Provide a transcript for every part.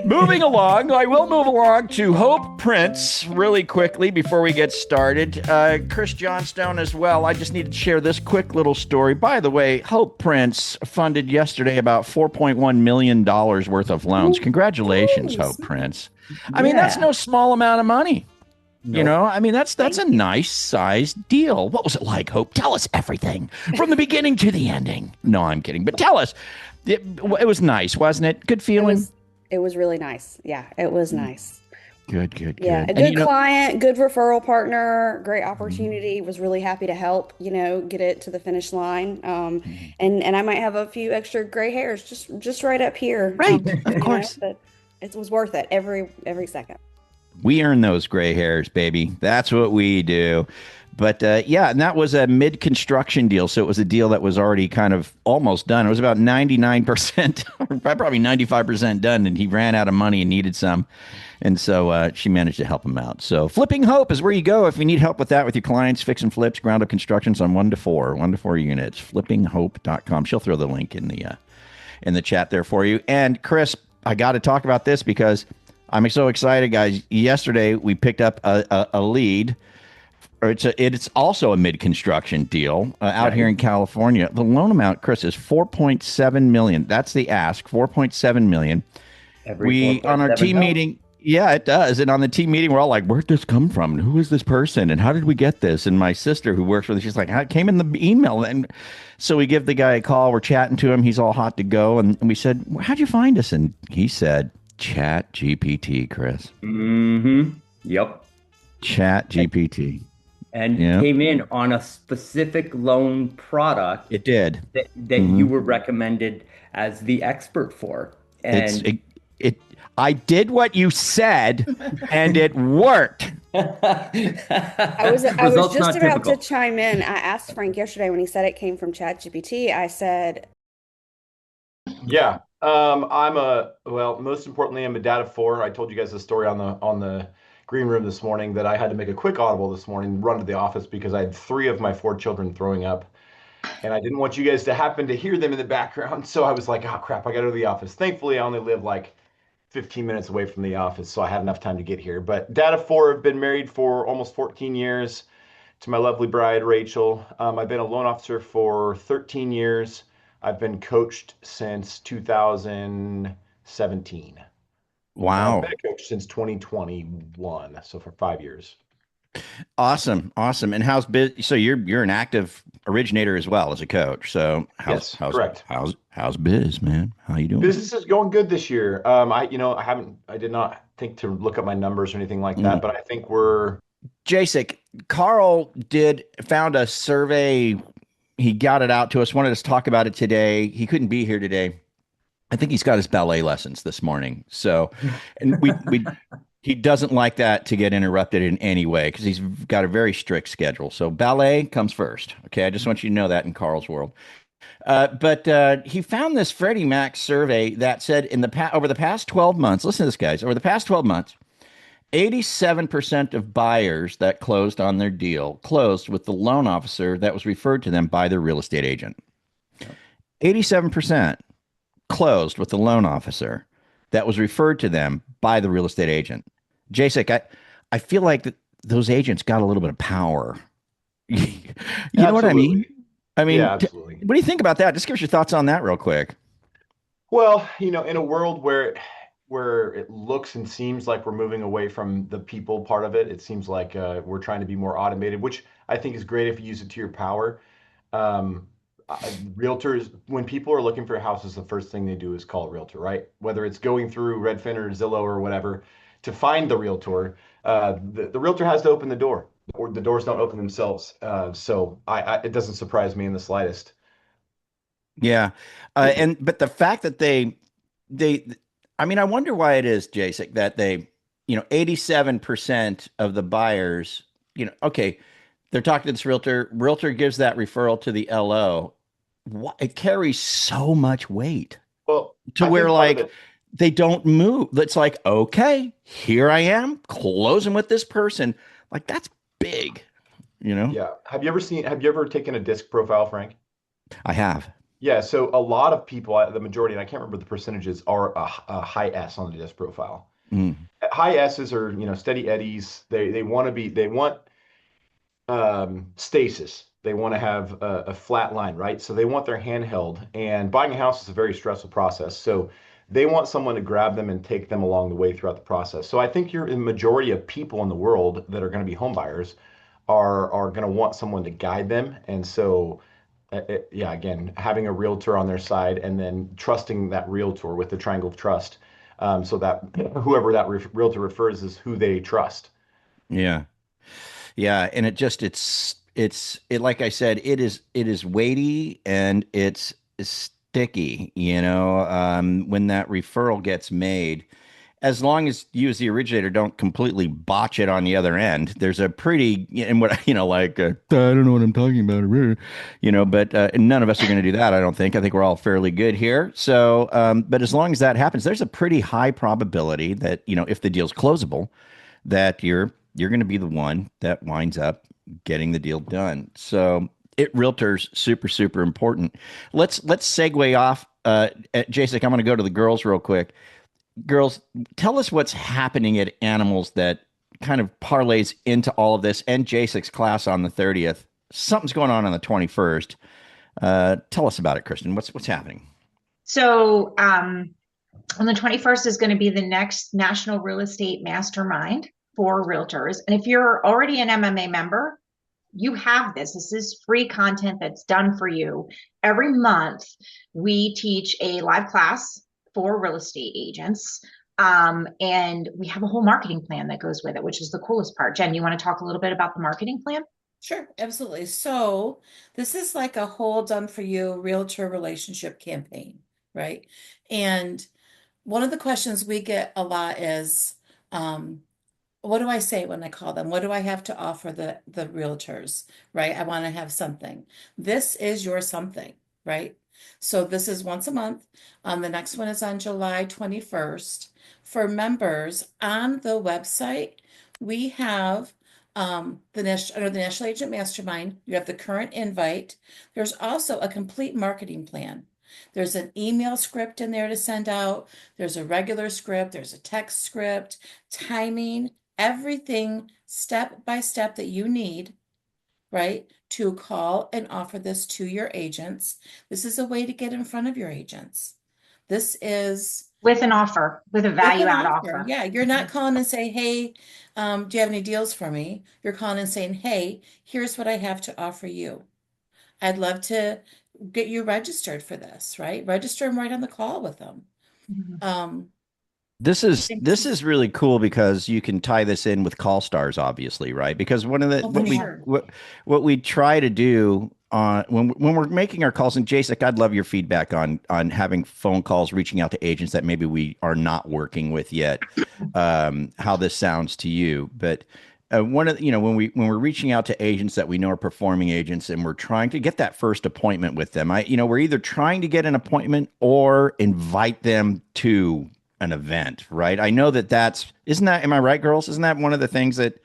Moving along, I will move along to Hope Prince really quickly before we get started. Chris Johnstone as well. I just need to share this quick little story. By the way, Hope Prince funded yesterday about $4.1 million worth of loans. Congratulations, Holy Hope smokes. Prince. I mean, that's Yeah. no small amount of money. You Nope. know, I mean, that's Thank a you. nice sized deal. What was it like, Hope? Tell us everything from the beginning to the ending. No, I'm kidding, but tell us. It was nice, wasn't it? Good It feeling. was it was really nice. Yeah, it was nice. Good, good, Yeah, good. a And good client, good referral partner, great opportunity. Mhm. Was really happy to help, get it to the finish line. And I might have a few extra gray hairs just right up here. Right, of course. But it was worth it every second. We earn those gray hairs, baby. That's what we do. But yeah, and that was a mid construction deal. So it was a deal that was already kind of almost done. It was about 99%, or probably 95% done. And he ran out of money and needed some. And so she managed to help him out. So Flipping Hope is where you go if you need help with that with your clients, fix and flips, ground up constructions on 1 to 4 units. Flippinghope.com. She'll throw the link in the chat there for you. And Chris, I got to talk about this because I'm so excited, guys. Yesterday, we picked up a lead. Or it's also a mid-construction deal out here in California. The loan amount, Chris, is 4.7 million. That's the ask, 4.7 million. Every We on our 4.7 team helps. meeting, yeah, it does. And on the team meeting, we're all like, "Where'd this come from? And who is this person? And how did we get this?" And my sister, who works with us, she's like, "It came in the email." And so we give the guy a call. We're chatting to him. He's all hot to go. And we said, "How'd you find us?" And he said, "Chat GPT, Chris. Yep. Chat GPT." And Yeah, came in on a specific loan product it did. that you were recommended as the expert for. It's And it. I did what you said, and it worked. I was results just not about to typical. chime in. I asked Frank yesterday when he said it came from ChatGPT. I said, Yeah. Most importantly, I'm a dad of four. I told you guys the story on the green room this morning that I had to make a quick audible this morning, run to the office because I had three of my four children throwing up. And I didn't want you guys to happen to hear them in the background. So I was like, oh crap, I got to go to the office. Thankfully, I only live like 15 minutes away from the office, so I had enough time to get here. But dad of four, have been married for almost 14 years to my lovely bride, Rachel. I've been a loan officer for 13 years. I've been coached since 2017. And I've been Wow. a coach since 2021, so for 5 years. Awesome. Awesome. And how's biz? So you're an active originator as well as a coach. So Yes, correct. how's biz, man? How you doing? Business is going good this year. I did not think to look up my numbers or anything like that, Mm. but I think we're Jacek, Carl found a survey. He got it out to us. Wanted us to talk about it today. He couldn't be here today. I think he's got his ballet lessons this morning. So, and he doesn't like that to get interrupted in any way because he's got a very strict schedule. So ballet comes first. Okay, I just want you to know that in Carl's world. But he found this Freddie Mac survey that said over the past 12 months. Listen to this, guys. Over the past 12 months, 87% of buyers that closed on their deal closed with the loan officer that was referred to them by their real estate agent. 87% closed with the loan officer that was referred to them by the real estate agent. Jacek, I feel like those agents got a little bit of power. You know what I mean? absolutely. I Yeah, mean, absolutely. what do you think about that? Just give us your thoughts on that real quick. Well, in a world where it looks and seems like we're moving away from the people part of it, it seems like we're trying to be more automated, which I think is great if you use it to your power. Um, Realtors, when people are looking for houses, the first thing they do is call a realtor, right? Whether it's going through Redfin or Zillow or whatever to find the realtor, the realtor has to open the door, or the doors don't open themselves. So it doesn't surprise me in the slightest. Yeah, but the fact that they, I mean, I wonder why it is, Jacek, that 87% of the buyers, okay, they're talking to this realtor. Realtor gives that referral to the LO. It carries so much weight Well, to I where think part of like it, they don't move. It's like, okay, here I am closing with this person. Like that's big, you know? yeah. Have you ever taken a disc profile, Frank? I have. Yeah, so a lot of people, the majority, and I can't remember the percentages, are a high S on the disc profile. Mm. High S's are, steady eddies. They want to be, they want stasis. They want to have a flat line, right? So they want their hand held. And buying a house is a very stressful process. So they want someone to grab them and take them along the way throughout the process. So I think you're the majority of people in the world that are going to be home buyers are going to want someone to guide them. And so, yeah, again, having a realtor on their side and then trusting that realtor with the triangle of trust, so that whoever that realtor refers is who they trust. Yeah. Yeah, and it like I said, it is weighty and it's sticky, when that referral gets made. As long as you as the originator don't completely botch it on the other end, there's a pretty, and what, like, I don't know what I'm talking about, but none of us are going to do that, I don't think. I think we're all fairly good here. So, but as long as that happens, there's a pretty high probability that, if the deal's closable, that you're going to be the one that winds up getting the deal done. So realtors super super important. Let's segue off. Jacek, I'm going to go to the girls real quick. Girls, tell us what's happening at Animals that kind of parlays into all of this, and Jacek's class on the 30th. Something's going on the 21st. Tell us about it, Kristen. What's happening? So on the 21st is going to be the next National Real Estate Mastermind for Realtors. And if you're already an MMA member, you have this. This is free content that's done for you. Every month, we teach a live class for real estate agents. And we have a whole marketing plan that goes with it, which is the coolest part. Jen, you want to talk a little bit about the marketing plan? Sure, absolutely. So this is like a whole done for you realtor relationship campaign, right? And one of the questions we get a lot is, what do I say when I call them? What do I have to offer the realtors, right? I want to have something. This is your something, right? So this is once a month. The next one is on July 21st. For members on the website, we have under the National Agent Mastermind, you have the current invite. There's also a complete marketing plan. There's an email script in there to send out. There's a regular script. There's a text script, timing, everything step by step that you need, right, to call and offer this to your agents. This is a way to get in front of your agents. This is with an offer, with a value add offer. Yeah, you're not calling and saying, hey, do you have any deals for me? You're calling and saying, hey, here's what I have to offer you. I'd love to get you registered for this, right? Register them right on the call with them. This is really cool because you can tie this in with call stars, obviously, right? Because one of the what we try to do when we're making our calls, and Jacek, I'd love your feedback on having phone calls, reaching out to agents that maybe we are not working with yet. How this sounds to you, but one of when we're reaching out to agents that we know are performing agents, and we're trying to get that first appointment with them. We're either trying to get an appointment or invite them to an event, right? I know isn't that, am I right, girls? Isn't that one of the things that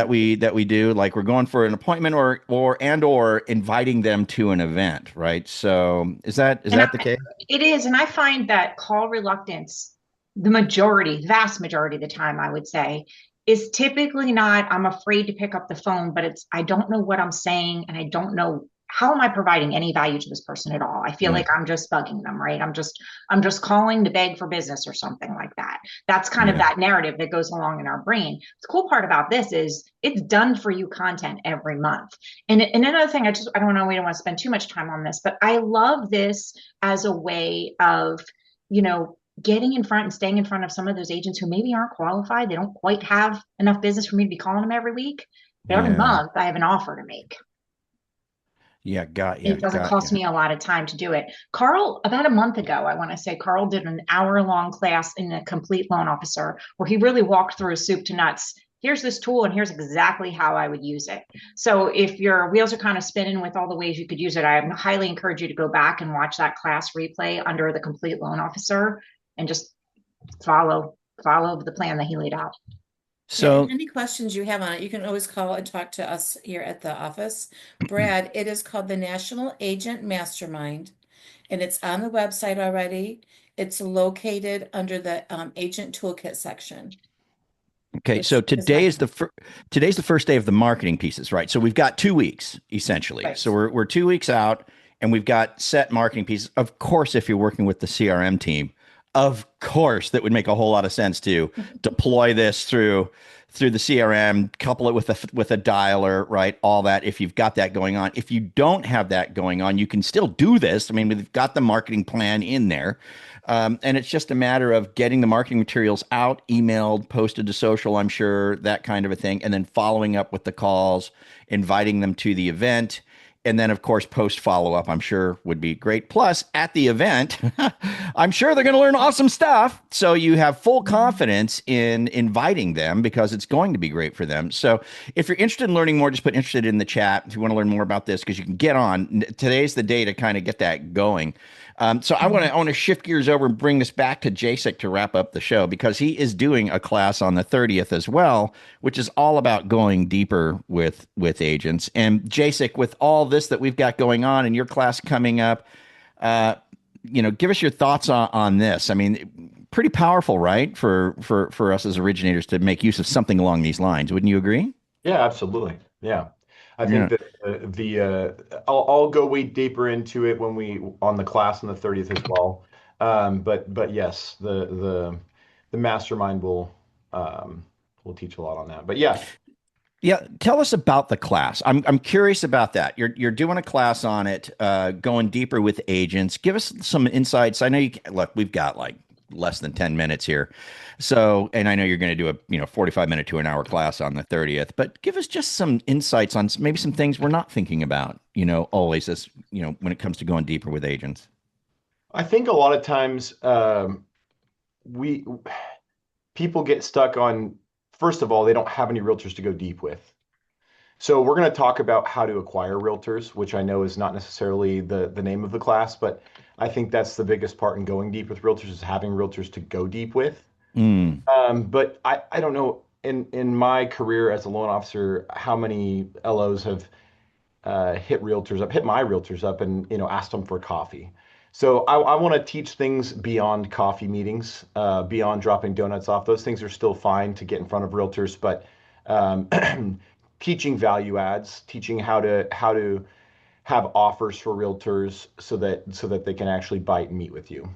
we do? Like, we're going for an appointment or inviting them to an event, right? So is that the case? It is. And I find that call reluctance, vast majority of the time, I would say, is typically not, I'm afraid to pick up the phone, but I don't know what I'm saying. And I don't know, how am I providing any value to this person at all? I feel like I'm just bugging them, right? I'm just calling to beg for business or something like that. That's kind of that narrative that goes along in our brain. The cool part about this is it's done for you content every month. And another thing, I don't know, we don't want to spend too much time on this, but I love this as a way of, getting in front and staying in front of some of those agents who maybe aren't qualified. They don't quite have enough business for me to be calling them every week. But every month I have an offer to make. Yeah, it doesn't cost me a lot of time to do it. Carl, about a month ago, I want to say, Carl did an hour-long class in the Complete Loan Officer where he really walked through soup to nuts. Here's this tool and here's exactly how I would use it. So if your wheels are kind of spinning with all the ways you could use it, I highly encourage you to go back and watch that class replay under the Complete Loan Officer and just follow the plan that he laid out. So any questions you have on it, you can always call and talk to us here at the office. Brad, it is called the National Agent Mastermind. and it's on the website already. It's located under the agent toolkit section. Okay, so today's the first day of the marketing pieces, right? So we've got 2 weeks essentially. Right. So we're 2 weeks out, and we've got set marketing pieces. Of course, if you're working with the CRM team, of course, that would make a whole lot of sense to deploy this through the CRM, couple it with a dialer, right? All that. If you've got that going on, if you don't have that going on, you can still do this. I mean, we've got the marketing plan in there. And it's just a matter of getting the marketing materials out, emailed, posted to social, I'm sure, that kind of a thing, and then following up with the calls, inviting them to the event. And then, of course, post follow-up, I'm sure, would be great. Plus, at the event, I'm sure they're going to learn awesome stuff. So you have full confidence in inviting them because it's going to be great for them. So if you're interested in learning more, just put interested in the chat if you want to learn more about this, because you can get on. Today's the day to kind of get that going. So I want to shift gears over and bring this back to Jacek to wrap up the show, because he is doing a class on the 30th as well, which is all about going deeper with agents. And Jacek, with all this that we've got going on and your class coming up, give us your thoughts on this. I mean, pretty powerful, right? For us as originators to make use of something along these lines. Wouldn't you agree? Yeah, absolutely. Yeah. I think that I'll go way deeper into it when we on the class on the 30th as well. But yes, the mastermind will teach a lot on that. But yeah. Yeah, tell us about the class. I'm curious about that. You're doing a class on it, going deeper with agents. Give us some insights. I know look, we've got like less than 10 minutes here. So, and I know you're going to do a 45-minute to an hour class on the 30th, but give us just some insights on maybe some things we're not thinking about, always as, when it comes to going deeper with agents. I think a lot of times people get stuck on, first of all, they don't have any realtors to go deep with. So we're going to talk about how to acquire realtors, which I know is not necessarily the name of the class, but I think that's the biggest part in going deep with realtors, is having realtors to go deep with. But I don't know, in my career as a loan officer, how many LOs have hit my realtors up and asked them for coffee. So I want to teach things beyond coffee meetings, beyond dropping donuts off. Those things are still fine to get in front of realtors, but teaching value adds, teaching how to have offers for realtors so that they can actually bite and meet with you.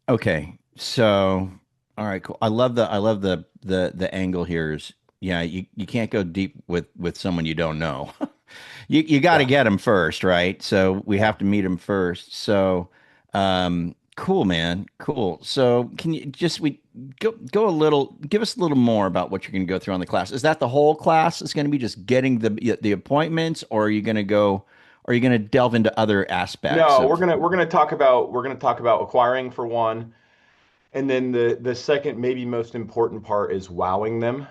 Okay. So, all right, cool. I love the angle here is, yeah, you can't go deep with someone you don't know. You got to get them first, right? So we have to meet them first. So, cool, man. Cool. So can you just give us a little more about what you're going to go through on the class? Is that the whole class is going to be just getting the appointments, or are you going to delve into other aspects? No, we're going to talk about acquiring for one. And then the second, maybe most important part, is wowing them.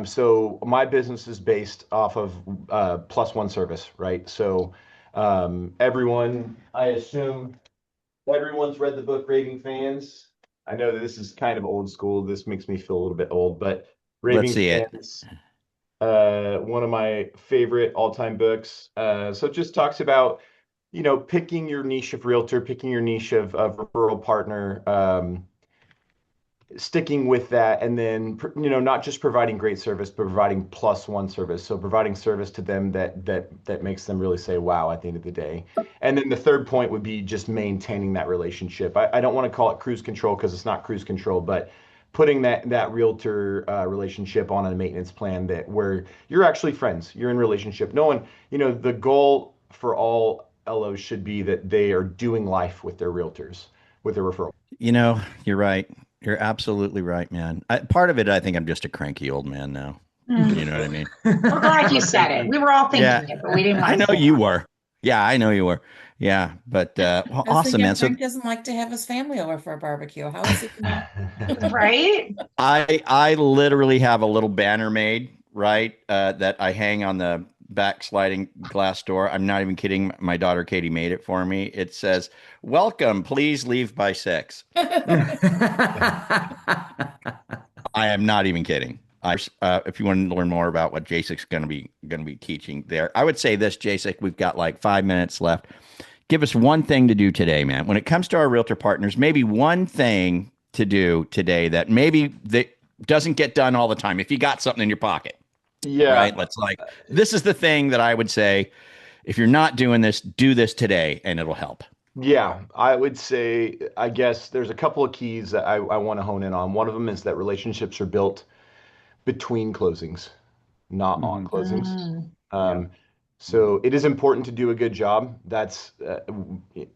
So my business is based off of +1 service, right? So I assume everyone's read the book Raving Fans. I know that this is kind of old school. This makes me feel a little bit old, but Raving Fans, one of my favorite all-time books. So it just talks about, picking your niche of realtor, picking your niche of referral partner, sticking with that, and then not just providing great service, but providing +1 service. So providing service to them that makes them really say wow at the end of the day. And then the third point would be just maintaining that relationship. I don't want to call it cruise control, because it's not cruise control, but putting that realtor relationship on a maintenance plan where you're actually friends, you're in relationship. No one, the goal for all LOs should be that they are doing life with their realtors, with their referral. You're right. You're absolutely right, man. Part of it, I think I'm just a cranky old man now. You know what I mean? We're glad you said it. We were all thinking it, but we didn't want I to know say you it. were. Yeah, I know you were. Yeah, but awesome, man. So Frank doesn't like to have his family over for a barbecue. How is he gonna... Right? I literally have a little banner made, right, that I hang on the back sliding glass door. I'm not even kidding. My daughter Katie made it for me. It says, "Welcome, please leave by 6." I am not even kidding. If you want to learn more about what Jacek's going to be teaching there, I would say this, Jacek. We've got like 5 minutes left. give us one thing to do today, man. When it comes to our realtor partners, maybe one thing to do today that maybe that doesn't get done all the time. If you got something in your pocket, Yeah. right? This is the thing that I would say, if you're not doing this, do this today and it'll help. Yeah, I would say, I guess there's a couple of keys that I want to hone in on. One of them is that relationships are built between closings, not on closings. Um, so it is important to do a good job. That's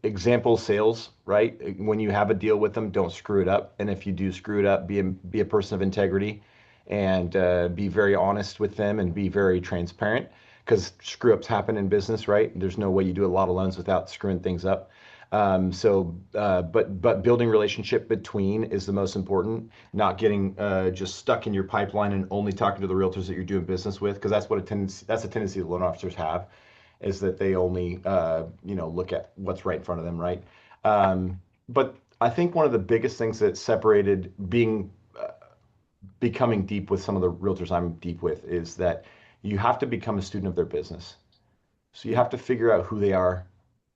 example sales, right? When you have a deal with them, don't screw it up. And if you do screw it up, be a person of integrity and be very honest with them and be very transparent because screw ups happen in business, right? There's no way you do a lot of loans without screwing things up. But building relationship between is the most important. Not getting just stuck in your pipeline and only talking to the realtors that you're doing business with, because that's a tendency that loan officers have, is that they only look at what's right in front of them, right? But I think one of the biggest things that separated becoming deep with some of the realtors I'm deep with is that you have to become a student of their business. So you have to figure out who they are,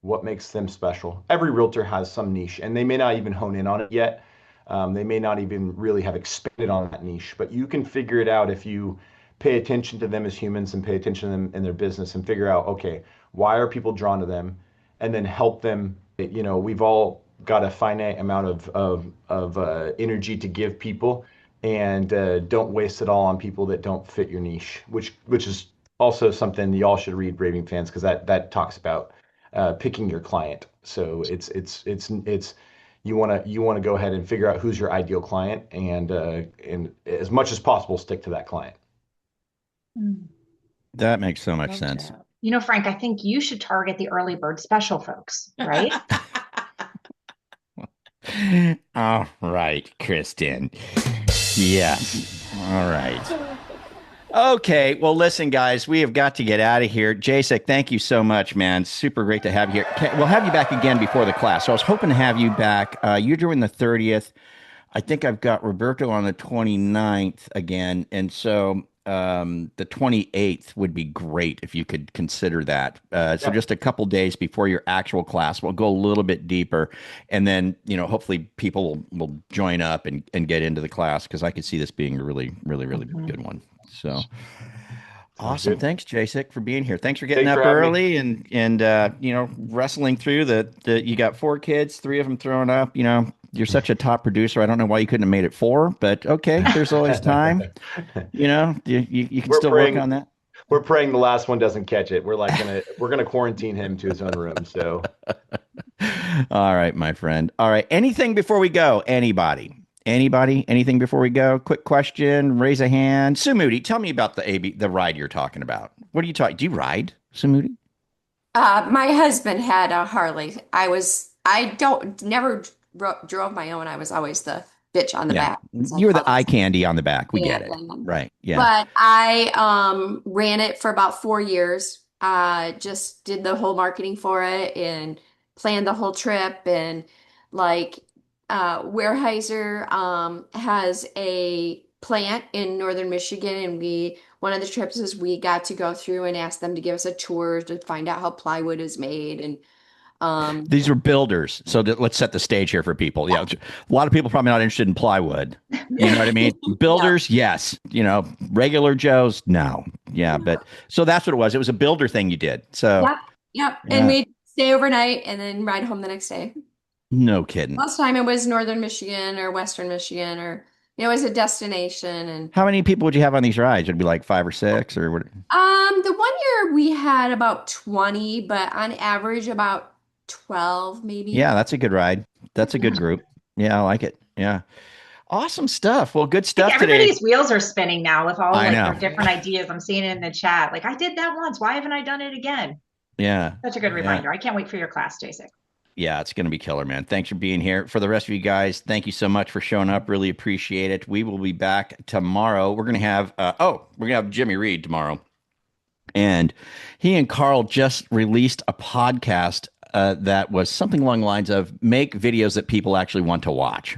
what makes them special. Every realtor has some niche, and they may not even hone in on it yet. They may not even really have expanded on that niche, but you can figure it out if you pay attention to them as humans and pay attention to them in their business and figure out, okay, why are people drawn to them? And then help them. We've all got a finite amount of energy to give people, and don't waste it all on people that don't fit your niche, which is also something y'all should read Raving Fans, because that talks about picking your client. So it's you want to go ahead and figure out who's your ideal client, and as much as possible stick to that client. That makes so much Love sense. that. Frank, I think you should target the early bird special folks, right? All right, Kristen. Yes. All right. Okay. Well, listen, guys, we have got to get out of here. Jacek, thank you so much, man. Super great to have you here. We'll have you back again before the class. So I was hoping to have you back. You're doing the 30th. I think I've got Roberto on the 29th again. And so the 28th would be great if you could consider that. So just a couple days before your actual class, we'll go a little bit deeper. And then, hopefully people will join up and get into the class, because I could see this being a really, really, really good one. So awesome. Good. Thanks, Jacek, for being here. Thanks for getting Thanks up for having early and wrestling through you got 4 kids, 3 of them thrown up. You're such a top producer. I don't know why you couldn't have made it 4, but okay, there's always time. You can still work on that. We're praying the last one doesn't catch it. We're gonna quarantine him to his own room. So all right, my friend. All right. Anything before we go? Anybody? Anything before we go? Quick question. Raise a hand. Sue Moody, tell me about the ride you're talking about. What are you talking? Do you ride, Sue Moody? My husband had a Harley. Never drove my own. I was always the bitch on the back. You were the eye candy on the back. We get it. Right. Yeah. But I ran it for about 4 years. Just did the whole marketing for it and planned the whole trip. And Weyerhaeuser has a plant in northern Michigan, and one of the trips is we got to go through and ask them to give us a tour to find out how plywood is made. And these were builders. So let's set the stage here for people. Yeah. A lot of people probably not interested in plywood. You know what I mean? Builders, yes. Regular Joes, no. Yeah. But so that's what it was. It was a builder thing you did. So Yep. Yeah. And we'd stay overnight and then ride home the next day. No kidding. Most time it was northern Michigan or western Michigan, or it was a destination. And how many people would you have on these rides? It'd be like 5 or 6 or what? The one year we had about 20, but on average about 12 maybe. Yeah, that's a good ride. That's a good group. Yeah, I like it. Yeah. Awesome stuff. Well, good stuff today. Everybody's wheels are spinning now with all know. their different ideas. I'm seeing it in the chat. I did that once. Why haven't I done it again? Yeah. Such a good reminder. I can't wait for your class, Jacek. Yeah, it's going to be killer, man. Thanks for being here. For the rest of you guys, thank you so much for showing up. Really appreciate it. We will be back tomorrow. We're going to have Jimmy Reed tomorrow. And he and Carl just released a podcast that was something along the lines of make videos that people actually want to watch.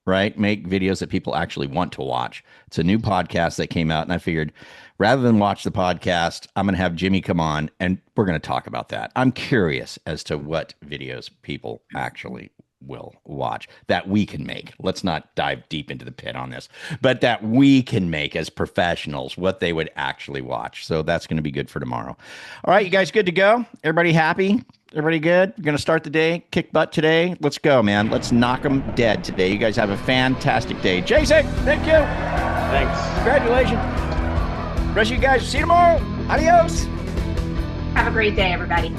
right? Make videos that people actually want to watch. It's a new podcast that came out, and I figured rather than watch the podcast, I'm going to have Jimmy come on and we're going to talk about that. I'm curious as to what videos people actually will watch that we can make. Let's not dive deep into the pit on this, but that we can make as professionals what they would actually watch. So that's going to be good for tomorrow. All right, you guys good to go? Everybody happy? Everybody good? We're going to start the day, kick butt today. Let's go, man. Let's knock them dead today. You guys have a fantastic day. Jacek, thank you. Thanks. Congratulations. Rest of you guys, see you tomorrow. Adios. Have a great day, everybody.